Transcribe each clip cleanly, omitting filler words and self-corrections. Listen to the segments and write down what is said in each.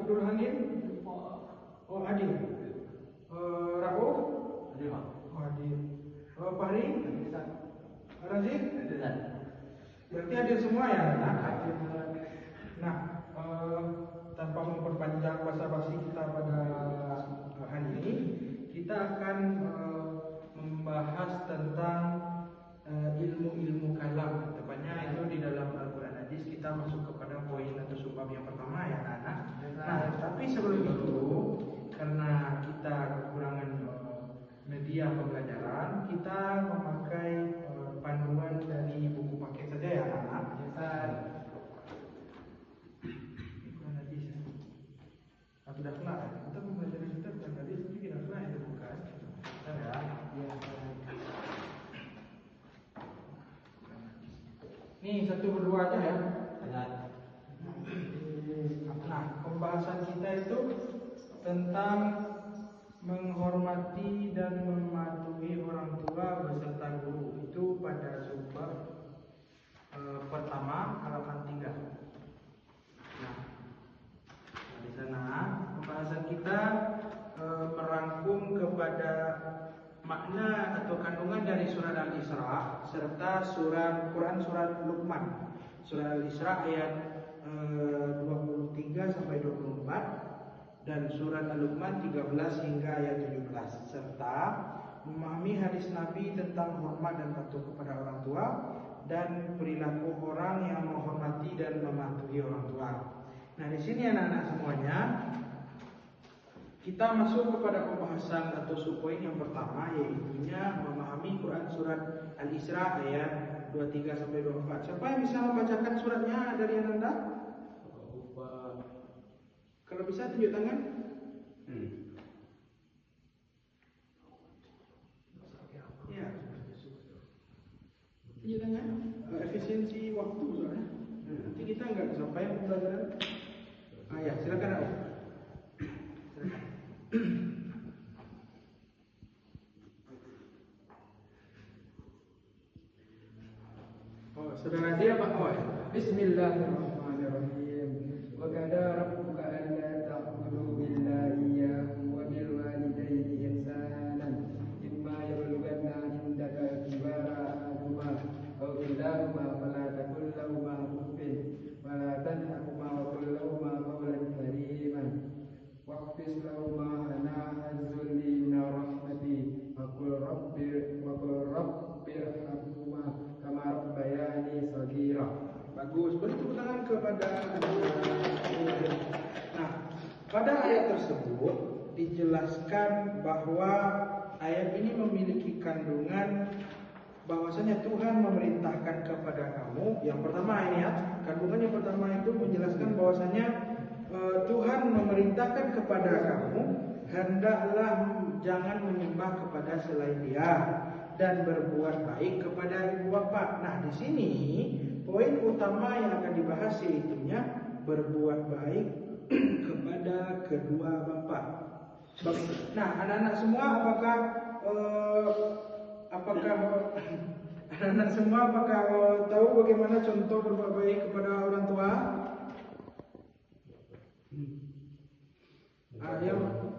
Abdul Hamid. Oh, Adil. Rauf. Adil. Oh, Adil. Fahri. Razik. Berarti hadir semua ya. Nah, tanpa memperpanjang basa-basi kita pada hari ini, kita akan membahas tentang ilmu-ilmu kalam. Tepatnya itu di dalam Al-Quran Hadis. Kita masuk kepada poin atau subbab yang pertama ya anak. Nah, tapi sebelum itu, karena kita kekurangan media pembelajaran, kita memakai panduan dari buku paket saja ya anak. Aku dah kelar. Kita mempelajari kita bukan tadi, tapi kita kelar itu bukan. Ya. Nih satu berdua aja ya. Nah, pembahasan kita itu tentang menghormati dan mematuhi orang tua beserta guru. Itu pada subbab pertama halaman 3. Nah, di sana pembahasan kita merangkum kepada makna atau kandungan dari surat Al-Isra serta Quran surat Luqman. Surat Al-Isra ayat 23 sampai 24 dan surat Al-Luqman 13 hingga ayat 17 serta memahami hadis Nabi tentang hormat dan patuh kepada orang tua dan perilaku orang yang menghormati dan mematuhi orang tua. Nah, di sini anak-anak semuanya kita masuk kepada pembahasan atau subpoin yang pertama, yaitu memahami Quran surat Al-Isra ayat 23 sampai 24. Siapa yang bisa membacakan suratnya dari Anda? Kalau bisa tunjuk tangan. Ya. Tunjuk tangan. Efisiensi waktu soalnya. Nanti kita enggak sampai pembelajaran. Ya, silakan Aku. Oh, saudara dia Pak Boy. Bismillahirrahmanirrahim. Wa qada rabbuka alla ta'budu illa iyyahu wa bil walidayni ihsanan. Imma yablughanna indaka kibara ahaduhuma aw kilahuma fala taqul lahumā uffin wa la tanharhumā wa qul lahumā qawlan karīman. Waqfis lahumā janāha dhulli min rahmatī wa qul rabbi irhamhumā kamā rabbayānī shaghīrā. Bagus, beri tepuk tangan kepada Nah, pada ayat tersebut dijelaskan bahwa ayat ini memiliki kandungan bahwasanya Tuhan memerintahkan kepada kamu. Yang pertama ini ya, kandungan yang pertama itu menjelaskan bahwasanya Tuhan memerintahkan kepada kamu hendaklah jangan menyembah kepada selain Dia dan berbuat baik kepada ibu bapa. Nah, di sini poin utama yang akan dibahas yaitu berbuat baik kepada kedua bapa. Nah, anak-anak semua apakah anak-anak semua tahu bagaimana contoh berbuat baik kepada orang tua?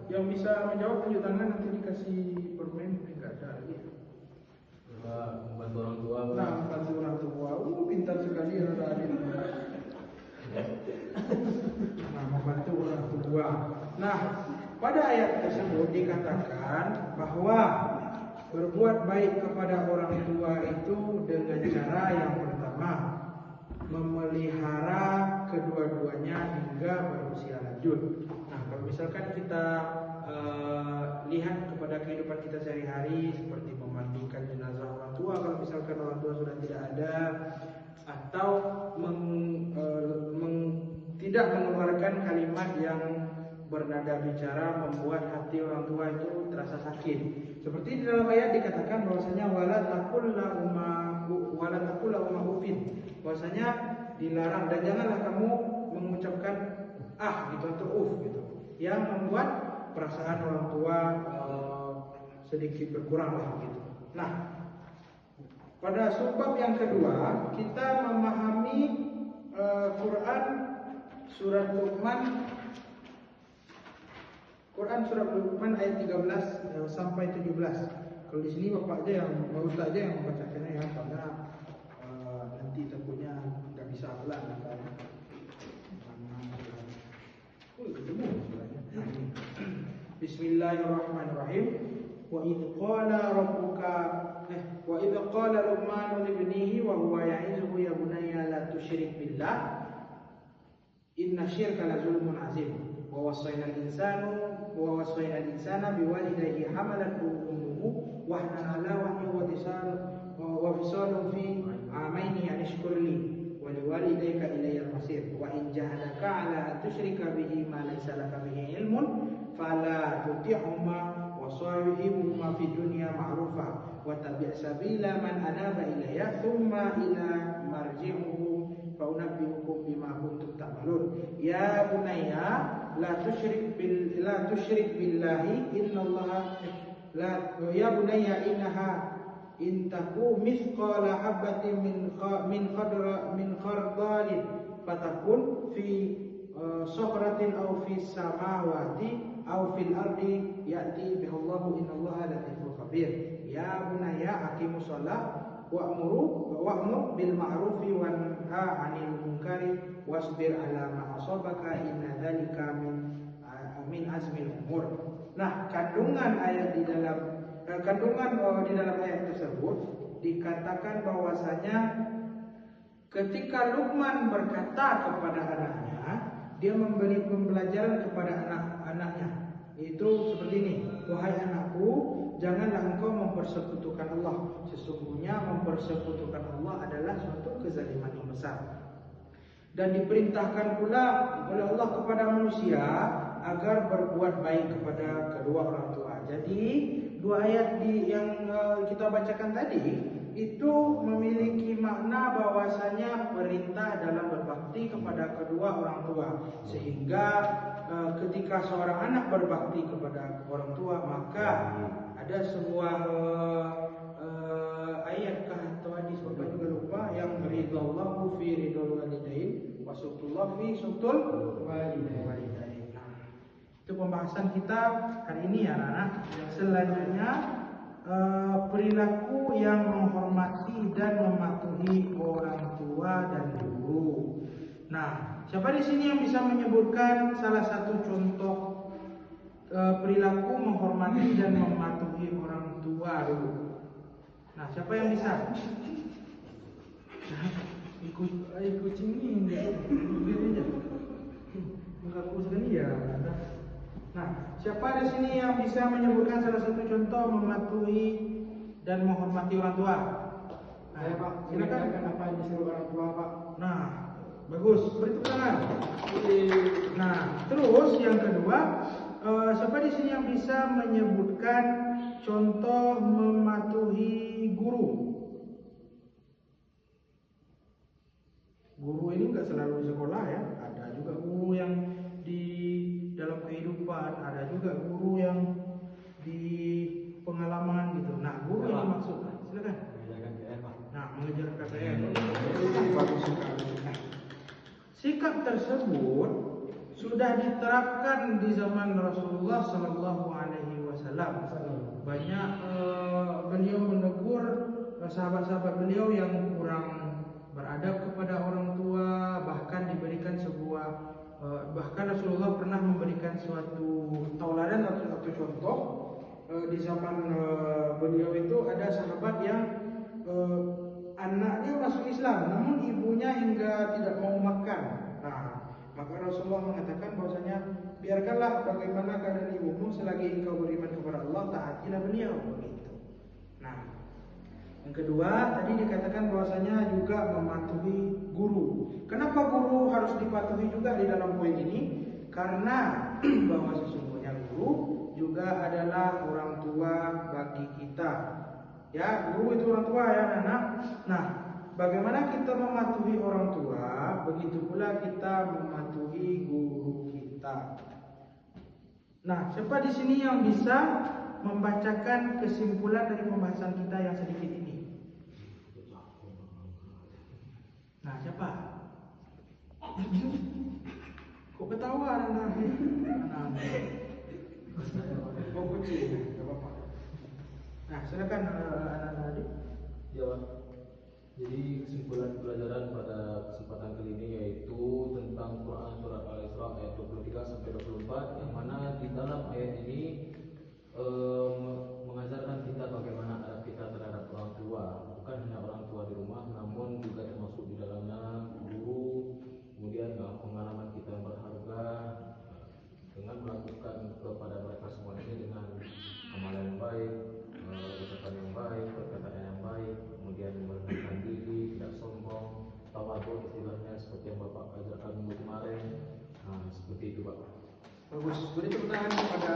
Yang bisa menjawab tunjuk tangan, nanti dikasih permen. Enggak ada lagi. Membantu orang tua. Nah, membantu orang tua. Pintar sekali adik. Nah, membantu orang tua. Nah, pada ayat tersebut dikatakan bahwa berbuat baik kepada orang tua itu dengan cara yang pertama memelihara kedua-duanya hingga berusia lanjut. Nah, kalau misalkan kita lihat kepada kehidupan kita sehari-hari seperti memandikan jenazah orang tua kalau misalkan orang tua sudah tidak ada, atau tidak mengeluarkan kalimat yang bernada bicara membuat hati orang tua itu terasa sakit. Seperti di dalam ayat dikatakan bahwasanya wala taqul lahumā uffin, bahwasanya dilarang dan janganlah kamu mengucapkan gitu atau gitu, yang membuat perasaan orang tua sedikit berkurang lah gitu. Nah, pada subbab yang kedua kita memahami Quran surat Luqman Quran surat Luqman ayat 13 sampai 17. Kalau di sini Bapak aja yang Ustaz aja yang membacakannya ya, karena nanti takutnya nggak bisa pelan katanya. Bismillahirrahmanirrahim. Wa idh qala rabbuka wa idh qala Luqman li ibnihi wa huwa ya'izuhu ya bunayya la tusyrik billah inna syirka la zulmun azim. Wa wassayna al-insana biwalidayhi hamalathu ummuhu wahnan 'ala wahnin wa fisaluhu fi 'amaini an ishkur li wa liwalidayka ilayya al-masir wa in jahadaka 'ala an tusyrika bihi ma laysa laka bihi 'ilmun fala tuti'huma wa sahibhuma fid dunya ma'rufa wa tabi' sabila man anaba ilayya thumma ila marji'uhum fa unabbi'ukum bima kuntum ta'malun. Ya bunayya la tusyrik billahi innallaha ya bunayya innaha in taku mithqala habatin min khardalin fatakun fi sakratin aw fi samawati aw fil ardi ya'ti bihallahu innallaha latiful khabir. Ya bunayya aqimus shalah wa'mur bil ma'rufi wanha 'anil munkari wasbir 'ala ma asabaka inna dzalika min azmil umur. Nah, kandungan di dalam ayat tersebut dikatakan bahwasanya ketika Luqman berkata kepada anaknya, dia memberi pembelajaran kepada anak-anaknya. Itu seperti ini, wahai anakku, janganlah engkau mempersekutukan Allah. Sesungguhnya mempersekutukan Allah adalah suatu kezaliman yang besar. Dan diperintahkan pula oleh Allah kepada manusia agar berbuat baik kepada kedua orang tua. Jadi dua ayat yang kita bacakan tadi itu memiliki makna bahwasanya perintah dalam berbakti kepada kedua orang tua. Sehingga ketika seorang anak berbakti kepada orang tua, maka ada sebuah ayat atau hadis, Bapak juga lupa, yang ridallahu fi ridal walidain wa suqtullah fi suqtul walidain. Itu pembahasan kita hari ini ya anak-anak. Selanjutnya perilaku yang menghormati dan mematuhi orang tua dan guru. Nah, siapa di sini yang bisa menyebutkan salah satu contoh perilaku menghormati dan mematuhi orang tua dulu? Nah, siapa yang bisa? Kucing ini enggak aja. Mengaku sekali ya. Nah, siapa di sini yang bisa menyebutkan salah satu contoh mematuhi dan menghormati orang tua? Nah, Saya Pak, silakan. apa yang disuruh orang tua Pak? Nah, bagus, beri tepuk tangan. Nah, terus yang kedua, siapa di sini yang bisa menyebutkan contoh mematuhi guru? Guru ini nggak selalu di sekolah ya, ada juga guru yang di dalam kehidupan, ada juga guru yang di pengalaman gitu. Nah, guru ini maksud, silakan. Nah, mengejar KPR. Bagus sekali. Sikap tersebut sudah diterapkan di zaman Rasulullah Sallallahu Alaihi Wasallam. Banyak beliau menegur sahabat-sahabat beliau yang kurang beradab kepada orang tua, bahkan diberikan sebuah bahkan Rasulullah pernah memberikan suatu tauladan atau contoh. Di zaman beliau itu ada sahabat yang anaknya masuk Islam, namun ibunya hingga tidak mau makan. Nah, maka Rasulullah mengatakan bahwasanya biarkanlah bagaimana keadaan ibumu selagi engkau beriman kepada Allah, taatilah beliau begitu. Nah, yang kedua tadi dikatakan bahwasanya juga mematuhi guru. Kenapa guru harus dipatuhi juga di dalam poin ini? Karena bahwa sesungguhnya guru juga adalah orang tua bagi kita. Ya, guru itu orang tua ya anak. Nah, bagaimana kita mematuhi orang tua, begitu pula kita mematuhi guru kita. Nah, siapa di sini yang bisa membacakan kesimpulan dari pembahasan kita yang sedikit ini? Nah, siapa? Kok ketawa anak-anak? Oh kucing, nggak apa-apa. Nah, silakan anak-anak adik. Ya, Pak. Jadi kesimpulan pelajaran pada kesempatan kali ini yaitu tentang Quran surat Al-Isra ayat 23 sampai 24, yang mana di dalam ayat ini mengajarkan kita bagaimana adab kita terhadap orang tua, bukan hanya orang tua di rumah, namun juga termasuk di dalamnya guru, kemudian pengalaman kita yang berharga, dengan melakukan kepada mereka semua ini dengan amalan yang baik, ucapan yang baik, perkataan yang baik, kemudian merendahkan diri, tidak sombong, tawadhu istilahnya seperti yang Bapak ajarkan minggu kemarin. Nah, seperti itu, Pak. Bagus. Beri tepuk tangan kepada.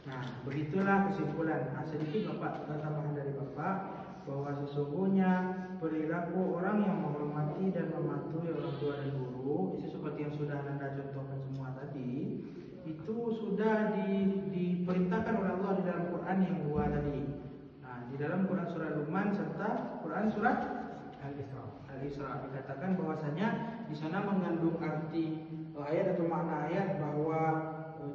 Nah, begitulah kesimpulan. Sedikit Bapak tambahan dari Bapak bahwa sesungguhnya perilaku orang yang menghormati dan mematuhi orang tua dan guru, itu seperti yang sudah Anda contohkan semua tadi, itu sudah diperintahkan oleh Allah di dalam Quran yang dua tadi. Nah, di dalam Quran surah Luqman serta Quran surah Al-Isra dikatakan bahwasanya di sana mengandung arti ayat atau makna ayat bahwa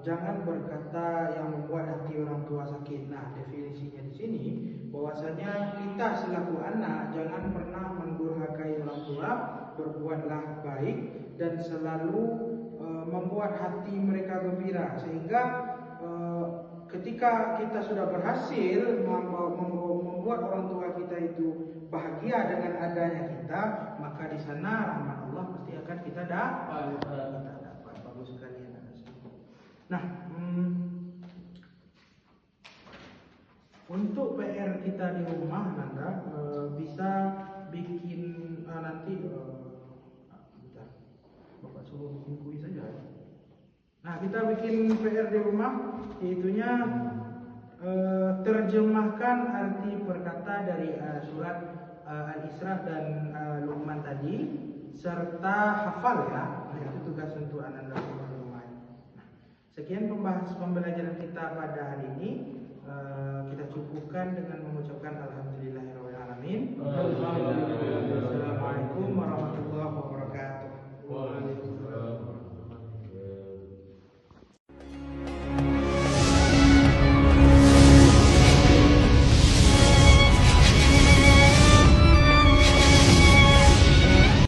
jangan berkata yang membuat hati orang tua sakit. Nah, definisinya di sini bahwasanya kita selaku anak jangan pernah mendurhakai orang tua, berbuatlah baik dan selalu membuat hati mereka gembira, sehingga ketika kita sudah berhasil membuat orang tua kita itu bahagia dengan adanya kita, maka di sana rahmat Allah pasti akan kita dapat. Bagus sekali ya. Nah, untuk PR kita di rumah, Nanda bisa bikin nanti bentar, Bapak suruh bikin kuis saja. Nah, kita bikin PR di rumah, yaitunya terjemahkan arti perkata dari surat Al-Isra dan Luqman tadi, serta hafal ya. Nah, itu tugas untuk Ananda semua di rumah. Nah, sekian pembelajaran kita pada hari ini. Kita cukupkan dengan mengucapkan alhamdulillahirabbil alamin.